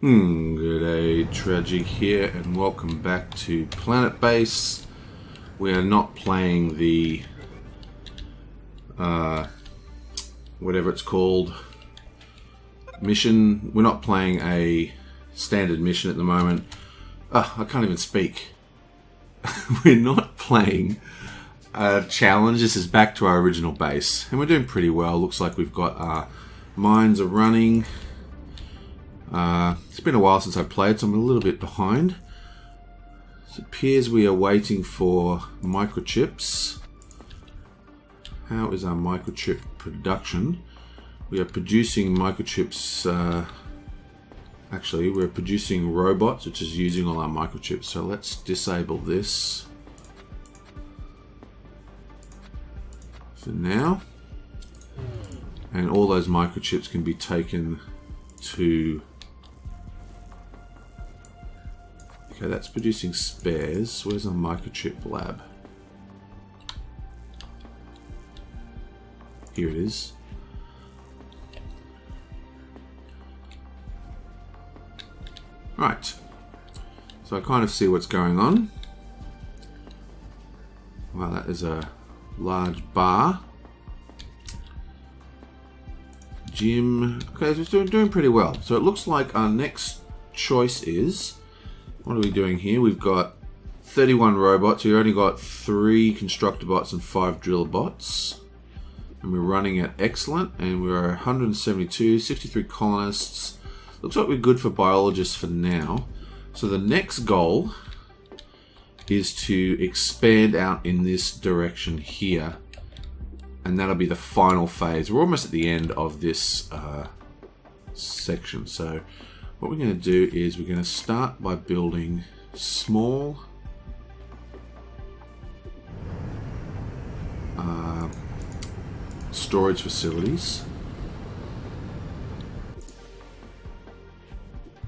Good day, Tragic here, and welcome back to Planetbase. We are not playing the whatever it's called mission. We're not playing a standard mission at the moment. I can't even speak. We're not playing a challenge. This is back to our original base, and we're doing pretty well. Looks like we've got our mines are running. It's been a while since I played, so I'm a little bit behind. It appears we are waiting for microchips. How is our microchip production? We are producing microchips. Actually, we're producing robots, which is using all our microchips. So let's disable this for now. And all those microchips can be taken to... Okay, that's producing spares. Where's our microchip lab? Here it is. Right. So I kind of see what's going on. Wow, that is a large bar. Gym. Okay, it's doing pretty well. So it looks like our next choice is... What are we doing here? We've got 31 robots. We've only got 3 constructor bots and 5 driller bots. And we're running at excellent. And we're 172, 63 colonists. Looks like we're good for biologists for now. So the next goal is to expand out in this direction here. And that'll be the final phase. We're almost at the end of this section. So what we're going to do is we're going to start by building small storage facilities.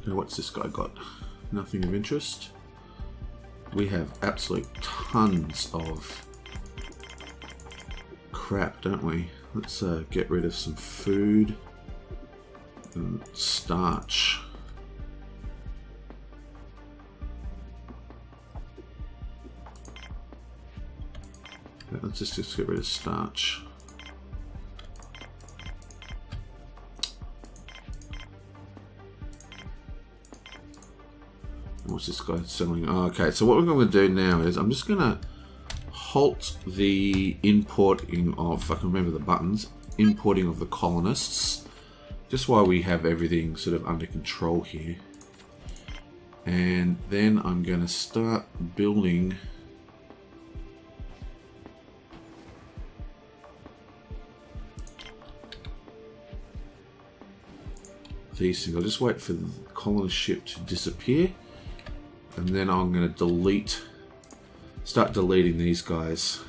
Now, what's this guy got? Nothing of interest. We have absolute tons of crap, don't we? Let's get rid of some food and starch. Let's just get rid of starch. What's this guy selling? Oh, okay, so what we're going to do now is I'm just going to halt the importing of, if I can remember the buttons, importing of the colonists, just while we have everything sort of under control here. And then I'm going to start building these things. I'll just wait for the colonist ship to disappear, and then I'm going to start deleting these guys.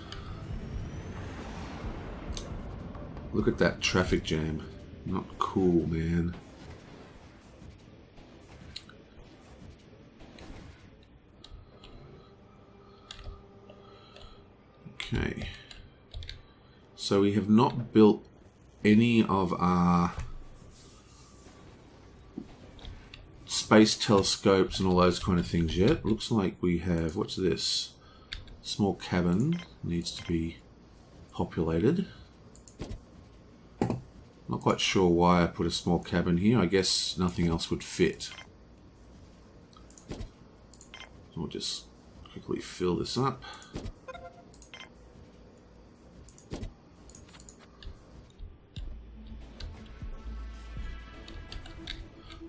Look at that traffic jam. Not cool, man. Okay. So we have not built any of our space telescopes and all those kind of things yet. Looks like we have, what's this? Small cabin needs to be populated. Not quite sure why I put a small cabin here. I guess nothing else would fit. So we'll just quickly fill this up.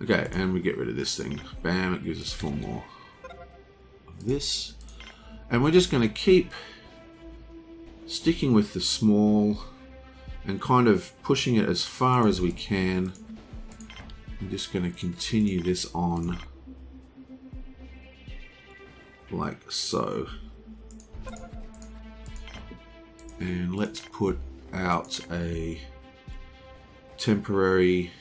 Okay, and we get rid of this thing. Bam, it gives us 4 more of this. And we're just going to keep sticking with the small and kind of pushing it as far as we can. I'm just going to continue this on like so. And let's put out a temporary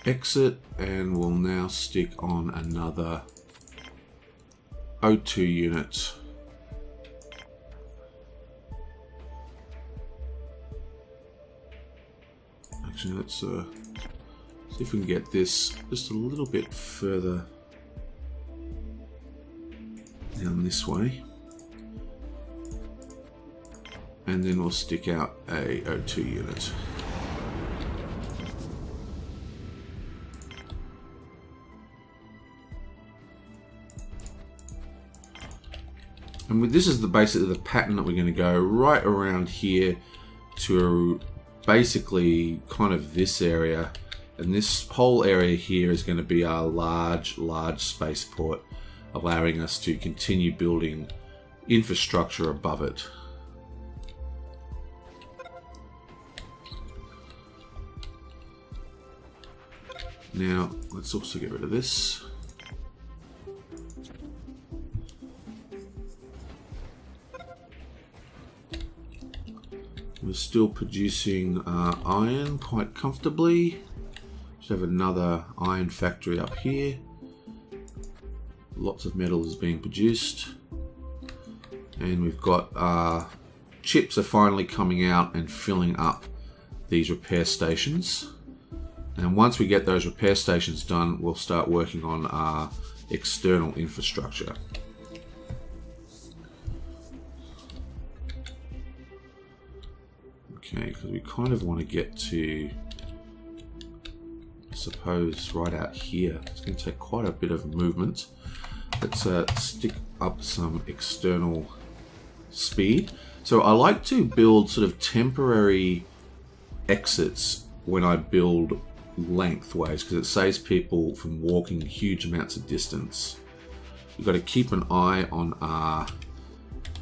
exit, and we'll now stick on another O2 unit. Actually, let's See if we can get this just a little bit further down this way. And then we'll stick out a O2 unit. And this is basically the pattern that we're going to go right around here to basically kind of this area. And this whole area here is going to be our large spaceport, allowing us to continue building infrastructure above it. Now, let's also get rid of this. We're still producing iron quite comfortably. Should have another iron factory up here. Lots of metal is being produced. And we've got chips are finally coming out and filling up these repair stations. And once we get those repair stations done, we'll start working on our external infrastructure. Okay, because we kind of want to get to, I suppose, right out here. It's going to take quite a bit of movement. Let's stick up some external speed. So I like to build sort of temporary exits when I build lengthways, because it saves people from walking huge amounts of distance. We've got to keep an eye on our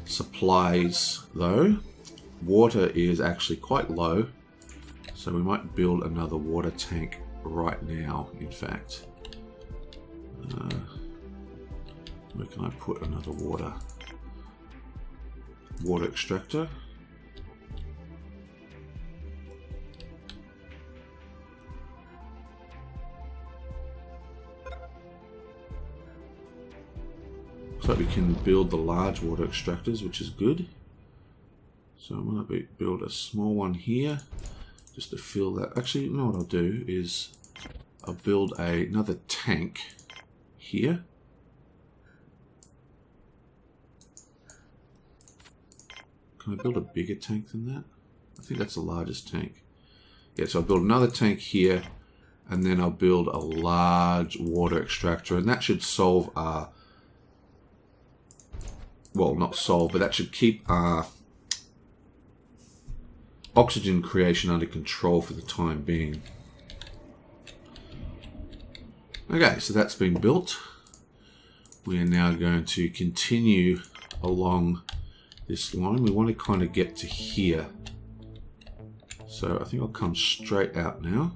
supplies though. Water is actually quite low, so we might build another water tank right now, in fact. Where can I put another water extractor? Looks like we can build the large water extractors, which is good. So I'm going to build a small one here, just to fill that. Actually, you know what I'll do is I'll build another tank here. Can I build a bigger tank than that? I think that's the largest tank. Yeah, so I'll build another tank here, and then I'll build a large water extractor, and that should solve our... Well, not solve, but that should keep our oxygen creation under control for the time being. Okay, so that's been built. We are now going to continue along this line. We want to kind of get to here. So I think I'll come straight out now.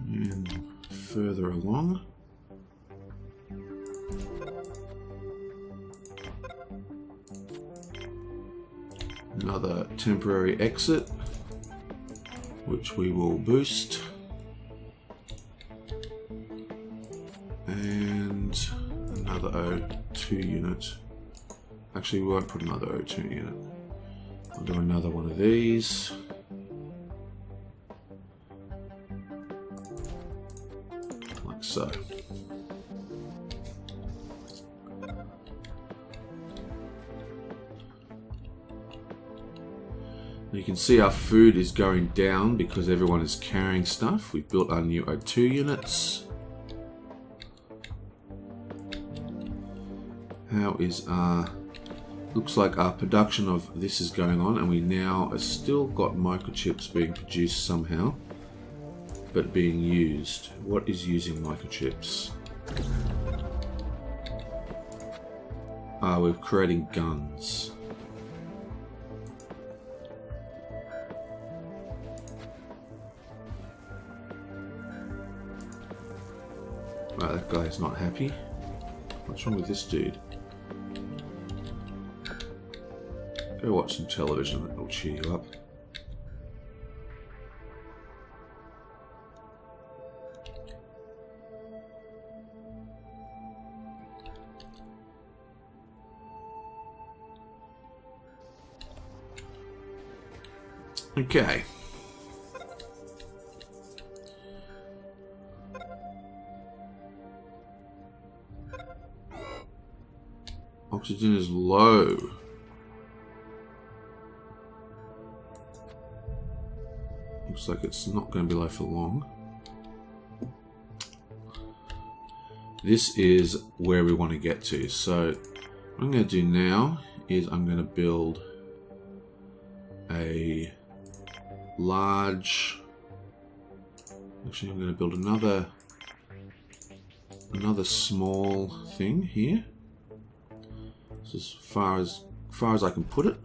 And further along. Another temporary exit, which we will boost. And another O2 unit. Actually, we won't put another O2 unit. I'll do another one of these. Like so. You can see our food is going down because everyone is carrying stuff. We've built our new O2 units. How is our... Looks like our production of this is going on, and we now have still got microchips being produced somehow, but being used. What is using microchips? We're creating guns. Right, that guy's not happy. What's wrong with this dude? Go watch some television, it'll cheer you up. Okay. Oxygen is low. Looks like it's not going to be low for long. This is where we want to get to. So what I'm going to do now is I'm going to build a large... Actually, I'm going to build another small thing here. This is as far as I can put it.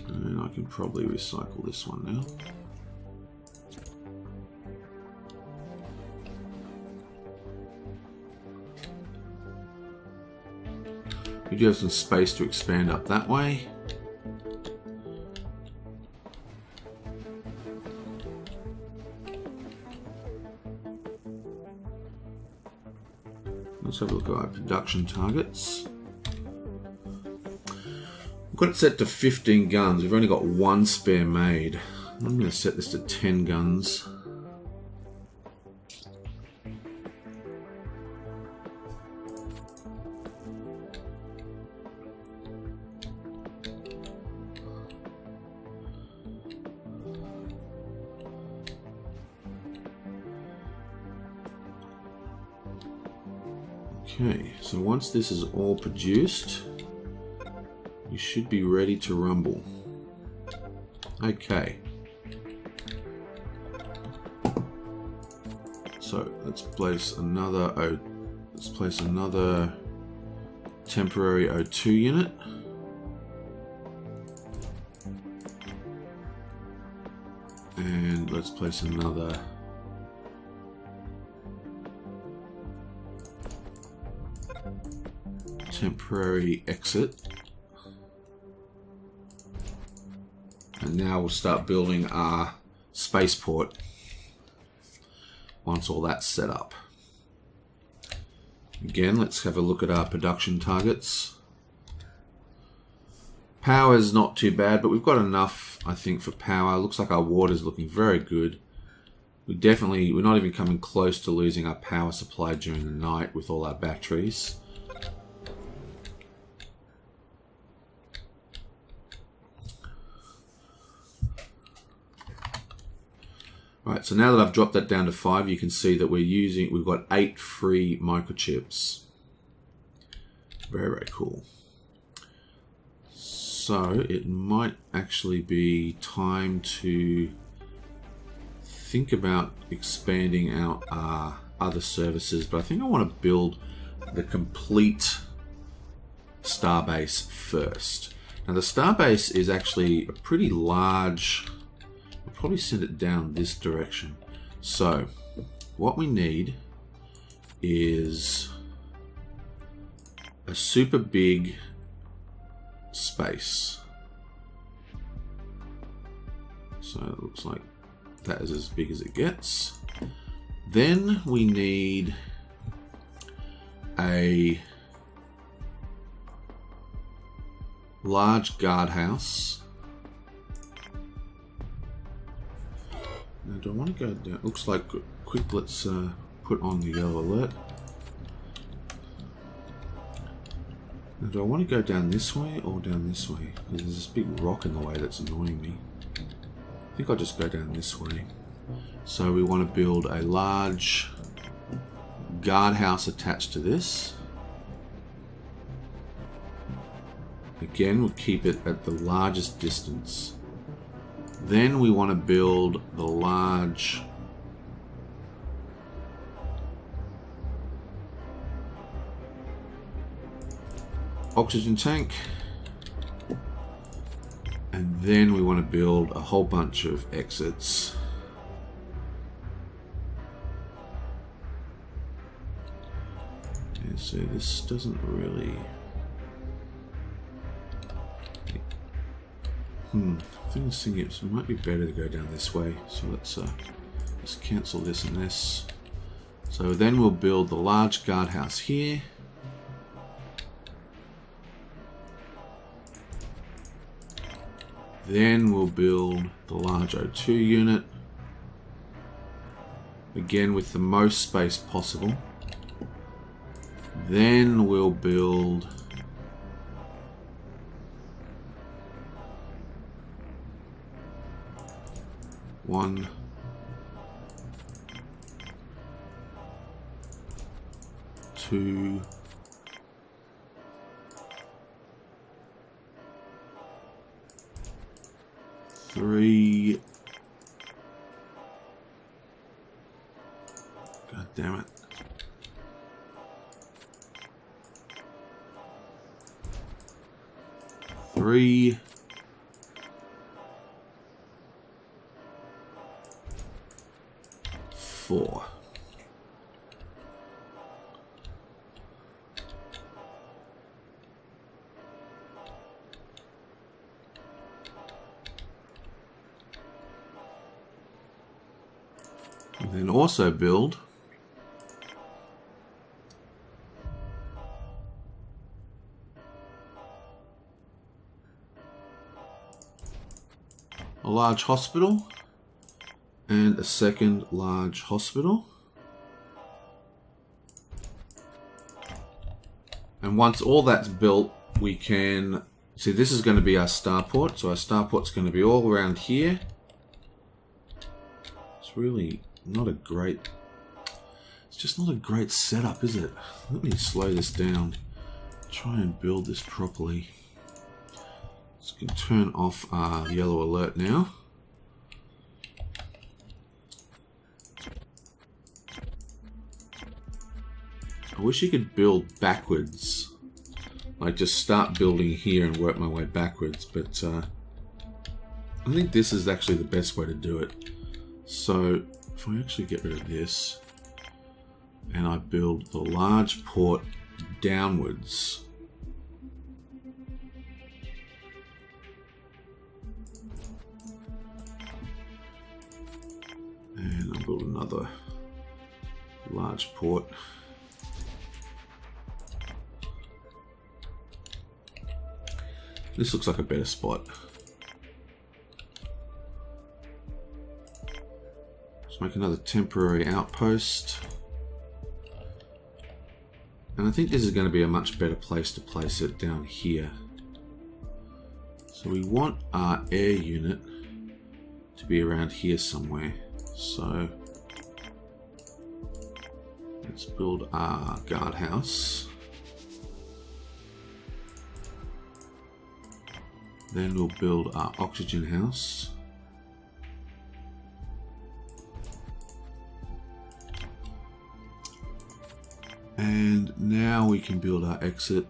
And I can probably recycle this one now. We do have some space to expand up that way. Let's have a look at our production targets. We've got it set to 15 guns. We've only got one spare made. I'm going to set this to 10 guns. Okay, so once this is all produced, you should be ready to rumble. Okay. So let's place another temporary O2 unit. And let's place another temporary exit. And now we'll start building our spaceport once all that's set up. Again, let's have a look at our production targets. Power is not too bad, but we've got enough, I think, for power. Looks like our water's looking very good. We're not even coming close to losing our power supply during the night with all our batteries. Right, so now that I've dropped that down to 5, you can see that we've got 8 free microchips. Very, very cool. So it might actually be time to think about expanding out our other services, but I think I want to build the complete starbase first. Now the starbase is actually a pretty large... Probably send it down this direction. So what we need is a super big space. So it looks like that is as big as it gets. Then we need a large guardhouse. Now, do I want to go down? Looks like quick. Let's put on the yellow alert. Now, do I want to go down this way or down this way? Because there's this big rock in the way that's annoying me. I think I'll just go down this way. So we want to build a large guardhouse attached to this. Again, we'll keep it at the largest distance. Then we want to build the large oxygen tank. And then we want to build a whole bunch of exits. And so this doesn't really... I think it might be better to go down this way. So let's cancel this and this. So then we'll build the large guardhouse here. Then we'll build the large O2 unit. Again with the most space possible. Then we'll build one, two, three. God damn it. Three. Four. And then also build a large hospital and a second large hospital. And once all that's built, we can see this is going to be our starport. So our starport's going to be all around here. It's really not a great, it's just not a great setup, is it? Let me slow this down. Try and build this properly. So we can turn off our yellow alert now. I wish you could build backwards. Like just start building here and work my way backwards, but I think this is actually the best way to do it. So if I actually get rid of this and I build the large port downwards, and I'll build another large port. This looks like a better spot. Let's make another temporary outpost. And I think this is going to be a much better place to place it down here. So we want our air unit to be around here somewhere. So let's build our guardhouse. Then we'll build our oxygen house. And now we can build our exit.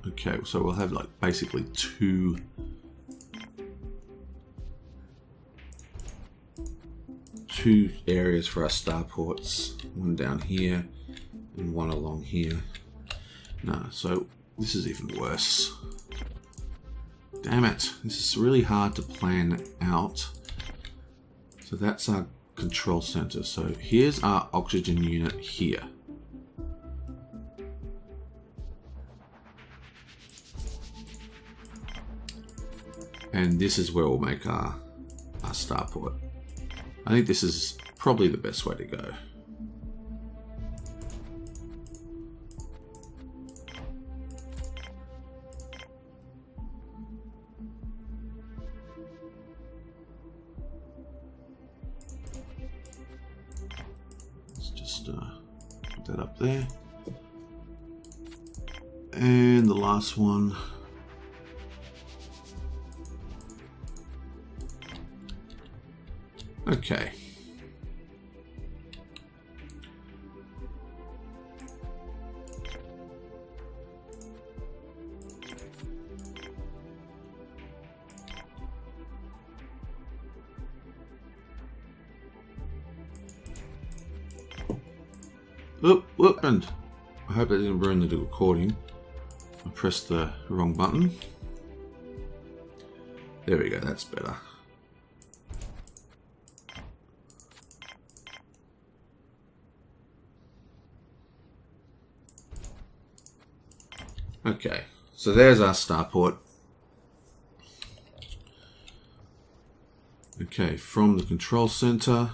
Okay, so we'll have like basically two areas for our starports, one down here and one along here. No, so this is even worse. Damn it, this is really hard to plan out. So that's our control center. So here's our oxygen unit here. And this is where we'll make our starport. I think this is probably the best way to go. Let's just put that up there. And the last one. Okay. Oop, what happened? I hope that didn't ruin the recording. I pressed the wrong button. There we go, that's better. Okay, so there's our starport. Okay, from the control center,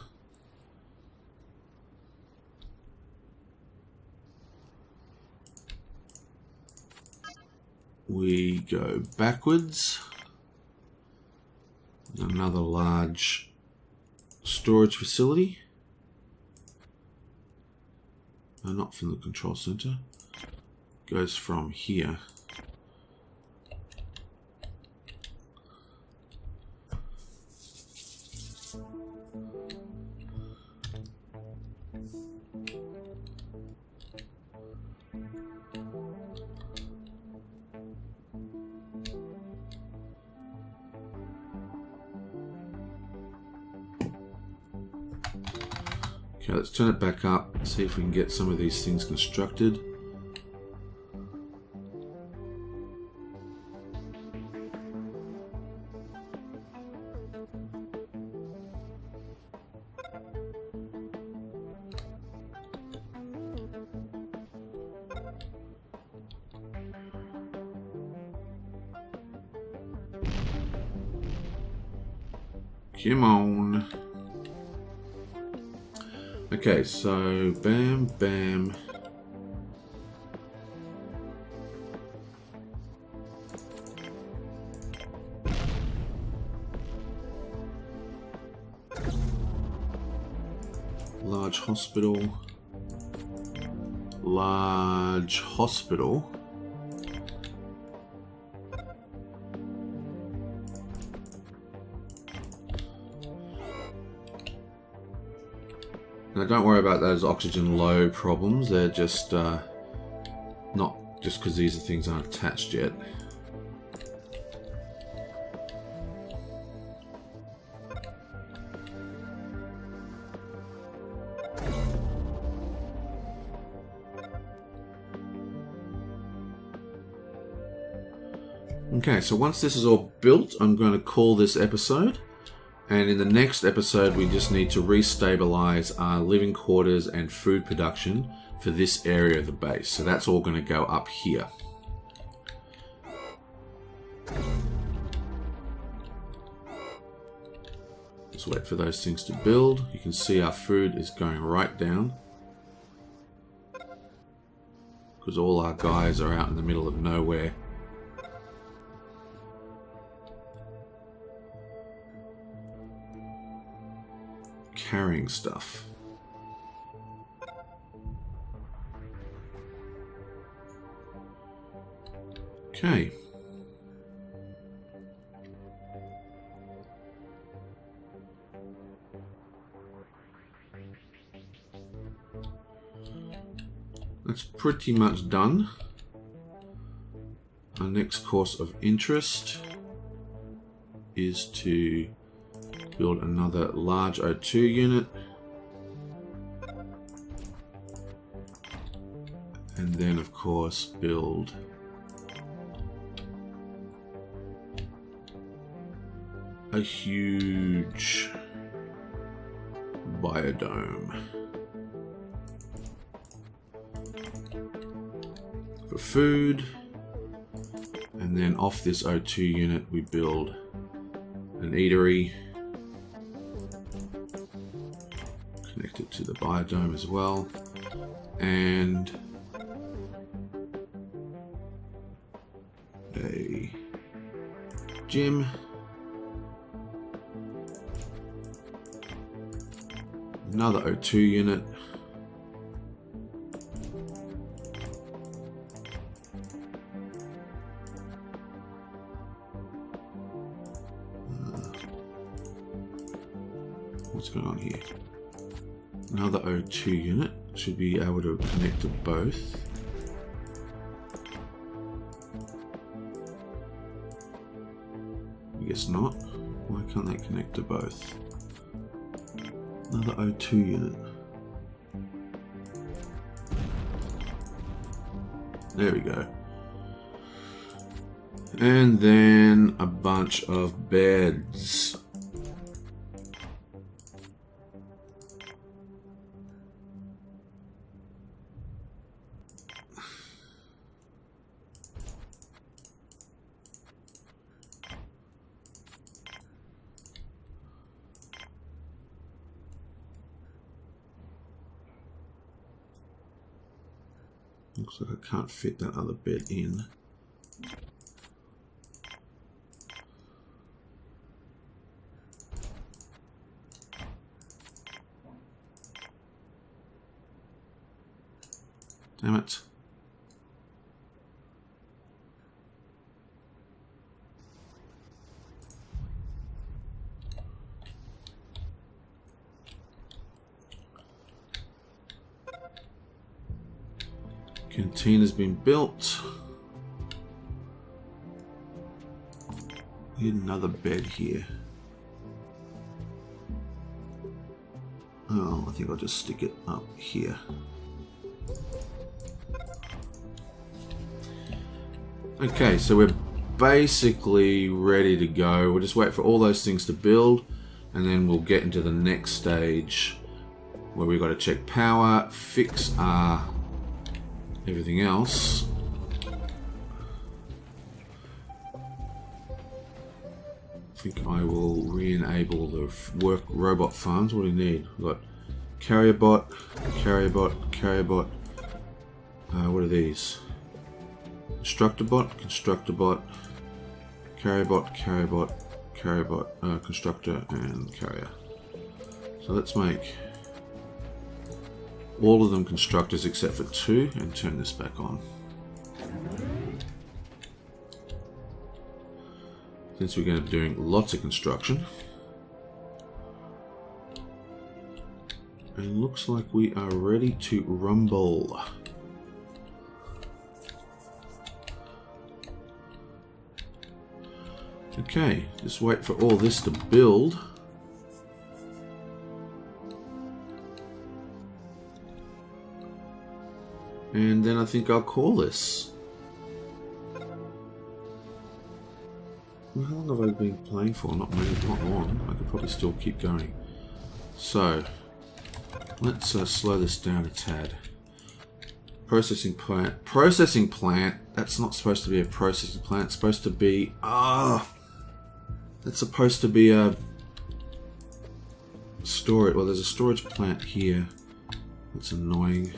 we go backwards. Another large storage facility. No, not from the control center. Goes from here. Okay, let's turn it back up, see if we can get some of these things constructed. Come on. Okay, so bam, bam. Large hospital. Large hospital. Now don't worry about those oxygen low problems, they're just not just because these things aren't attached yet. Okay, so once this is all built, I'm going to call this episode. And in the next episode, we just need to restabilize our living quarters and food production for this area of the base. So that's all going to go up here. Just wait for those things to build. You can see our food is going right down, because all our guys are out in the middle of nowhere. Carrying stuff. Okay. That's pretty much done. Our next course of interest is to build another large O2 unit, and then of course build a huge biodome for food, and then off this O2 unit we build an eatery connected to the biodome as well, and a gym, another O2 unit, what's going on here? Another O2 unit, should be able to connect to both. I guess not. Why can't they connect to both? Another O2 unit. There we go. And then a bunch of beds. Looks like I can't fit that other bed in. Damn it. Canteen has been built. Need another bed here. Oh, I think I'll just stick it up here. Okay, so we're basically ready to go. We'll just wait for all those things to build, and then we'll get into the next stage where we've got to check power, fix our everything else. I think I will re-enable the work robot farms. What do we need? We've got carrier bot, carrier bot, carrier bot. What are these? Constructor bot, carrier bot, carrier bot, carrier bot, constructor, and carrier. So let's make all of them constructors except for 2 and turn this back on. Since we're going to be doing lots of construction. And looks like we are ready to rumble. Okay, just wait for all this to build. And then I think I'll call this. How long have I been playing for? Not long. I could probably still keep going. So, let's slow this down a tad. Processing plant. Processing plant. That's not supposed to be a processing plant. It's supposed to be... that's supposed to be a... storage. Well, there's a storage plant here. That's annoying.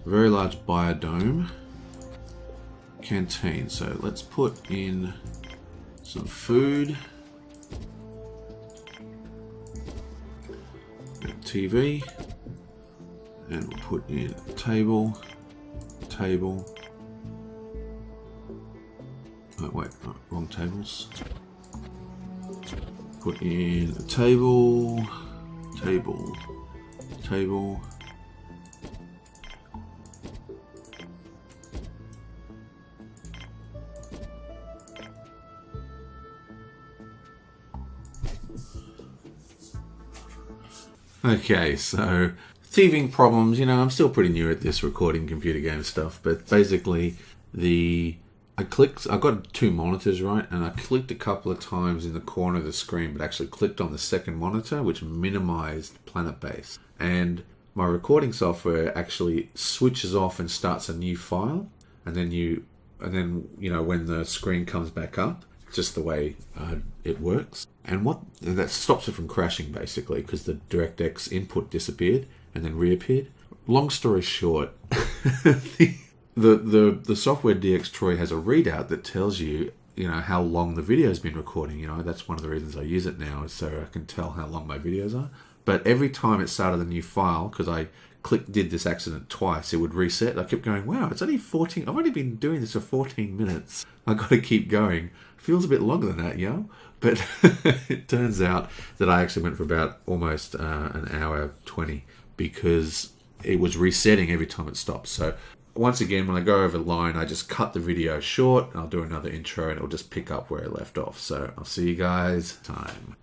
Very large biodome. Canteen. So let's put in some food. TV. And we'll put in a table. Table. Oh, wait, no, wrong tables. Put in a table. Table. Table. Okay, so teething problems, you know, I'm still pretty new at this recording computer game stuff, but basically I got 2 monitors, right, and I clicked a couple of times in the corner of the screen, but actually clicked on the second monitor, which minimized Planetbase. And my recording software actually switches off and starts a new file, and then you know, when the screen comes back up, just the way it works. And that stops it from crashing, basically, because the DirectX input disappeared and then reappeared. Long story short, the software DxTroy has a readout that tells you, you know, how long the video's been recording. You know, that's one of the reasons I use it now, is so I can tell how long my videos are. But every time it started a new file, because I did this accident twice, it would reset. I kept going, wow, it's only 14. I've only been doing this for 14 minutes. I got to keep going. Feels a bit longer than that, yo. But it turns out that I actually went for about almost an hour 20 because it was resetting every time it stopped. So once again, when I go over the line, I just cut the video short. I'll do another intro and it'll just pick up where it left off. So I'll see you guys time.